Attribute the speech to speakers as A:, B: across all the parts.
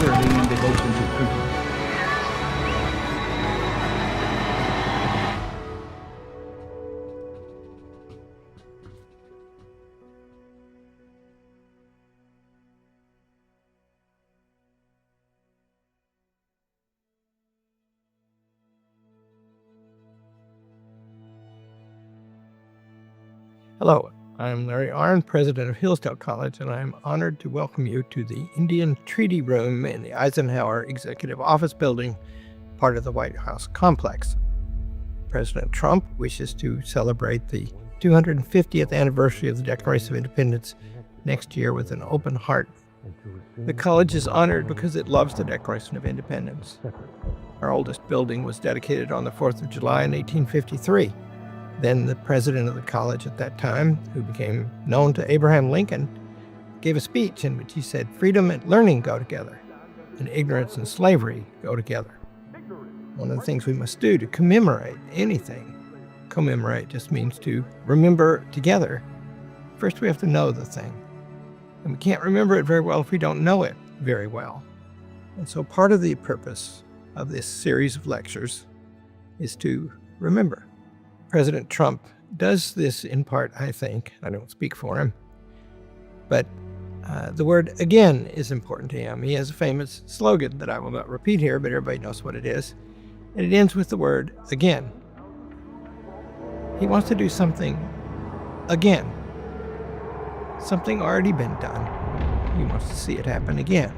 A: turning devotion to freedom.
B: Hello, I'm Larry Arnn, president of Hillsdale College, and I'm honored to welcome you to the Indian Treaty Room in the Eisenhower Executive Office Building, part of the White House complex. President Trump wishes to celebrate the 250th anniversary of the Declaration of Independence next year with an open heart. The college is honored because it loves the Declaration of Independence. Our oldest building was dedicated on the 4th of July in 1853. Then the president of the college at that time, who became known to Abraham Lincoln, gave a speech in which he said, "Freedom and learning go together, and ignorance and slavery go together." One of the things we must do to commemorate anything, commemorate just means to remember together. First, we have to know the thing. And we can't remember it very well if we don't know it very well. And so part of the purpose of this series of lectures is to remember. President Trump does this in part, I think. I don't speak for him. But the word again is important to him. He has a famous slogan that I will not repeat here, but everybody knows what it is. And it ends with the word again. He wants to do something again. Something already been done. He wants to see it happen again.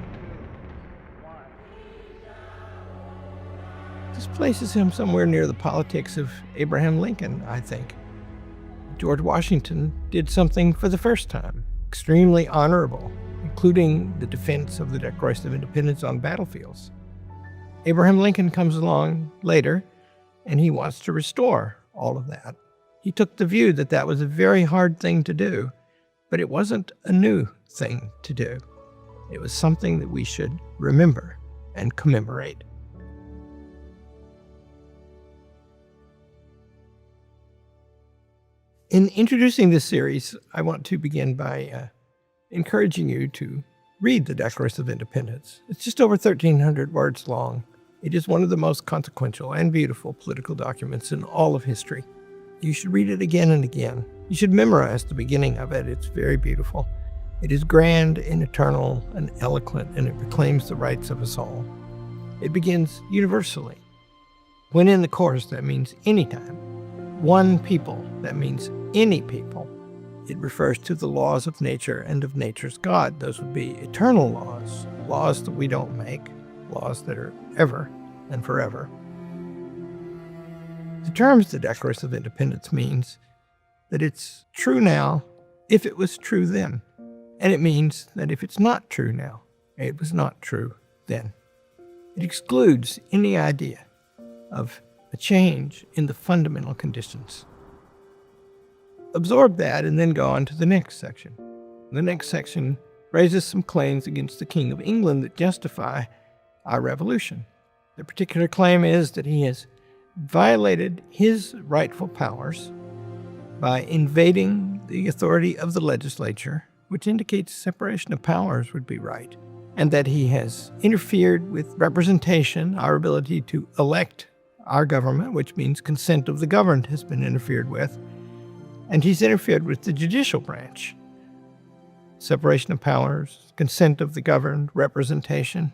B: This places him somewhere near the politics of Abraham Lincoln, I think. George Washington did something for the first time, extremely honorable, including the defense of the Declaration of Independence on battlefields. Abraham Lincoln comes along later, and he wants to restore all of that. He took the view that that was a very hard thing to do, but it wasn't a new thing to do. It was something that we should remember and commemorate. In introducing this series, I want to begin by encouraging you to read the Declaration of Independence. It's just over 1,300 words long. It is one of the most consequential and beautiful political documents in all of history. You should read it again and again. You should memorize the beginning of it. It's very beautiful. It is grand and eternal and eloquent, and it proclaims the rights of us all. It begins universally. When in the chorus, that means anytime. One people, that means any people. It refers to the laws of nature and of nature's God. Those would be eternal laws, laws that we don't make, laws that are ever and forever. The terms the Declaration of Independence means that it's true now if it was true then. And it means that if it's not true now, it was not true then. It excludes any idea of a change in the fundamental conditions. Absorb that and then go on to the next section. The next section raises some claims against the King of England that justify our revolution. The particular claim is that he has violated his rightful powers by invading the authority of the legislature, which indicates separation of powers would be right, and that he has interfered with representation, our ability to elect our government, which means consent of the governed has been interfered with, and he's interfered with the judicial branch. Separation of powers, consent of the governed, representation.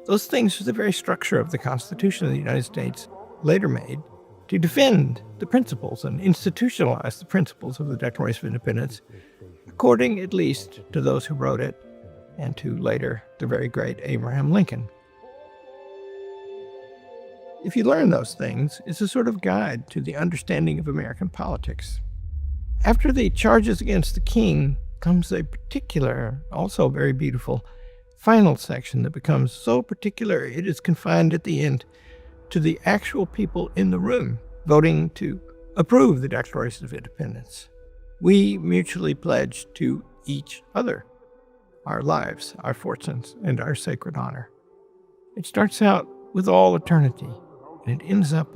B: Those things are the very structure of the Constitution of the United States, later made to defend the principles and institutionalize the principles of the Declaration of Independence, according at least to those who wrote it, and to later the very great Abraham Lincoln. If you learn those things, it's a sort of guide to the understanding of American politics. After the charges against the king comes a particular, also very beautiful, final section that becomes so particular it is confined at the end to the actual people in the room voting to approve the Declaration of Independence. We mutually pledge to each other our lives, our fortunes, and our sacred honor. It starts out with all eternity, and it ends up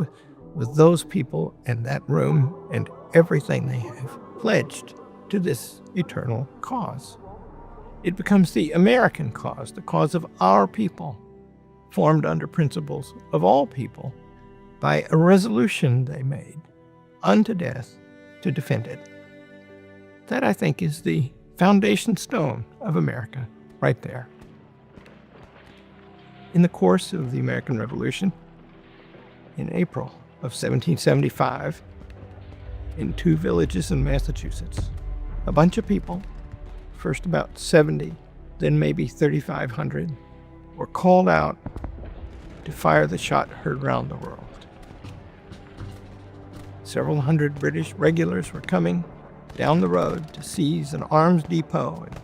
B: with those people and that room and everything they have pledged to this eternal cause. It becomes the American cause, the cause of our people, formed under principles of all people by a resolution they made unto death to defend it. That, I think, is the foundation stone of America right there. In the course of the American Revolution, in April of 1775, in 2 villages in Massachusetts, a bunch of people, first about 70, then maybe 3,500, were called out to fire the shot heard round the world. Several hundred British regulars were coming down the road to seize an arms depot and,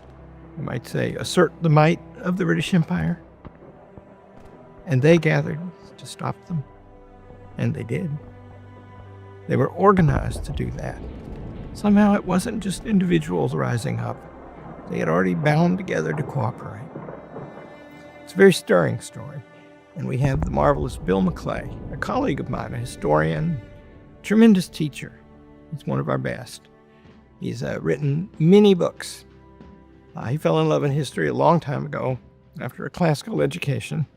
B: you might say, assert the might of the British Empire. And they gathered to stop them, and they did. They were organized to do that. Somehow it wasn't just individuals rising up. They had already bound together to cooperate. It's a very stirring story. And we have the marvelous Bill McClay, a colleague of mine, a historian, tremendous teacher. He's one of our best. He's written many books. He fell in love in history a long time ago after a classical education.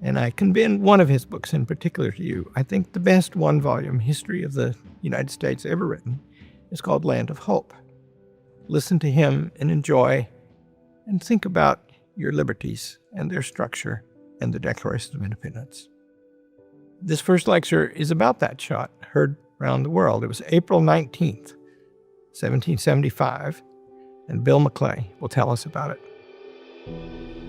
B: And I commend one of his books in particular to you. I think the best one-volume history of the United States ever written is called Land of Hope. Listen to him and enjoy and think about your liberties and their structure and the Declaration of Independence. This first lecture is about that shot heard around the world. It was April 19th, 1775, and Bill McClay will tell us about it.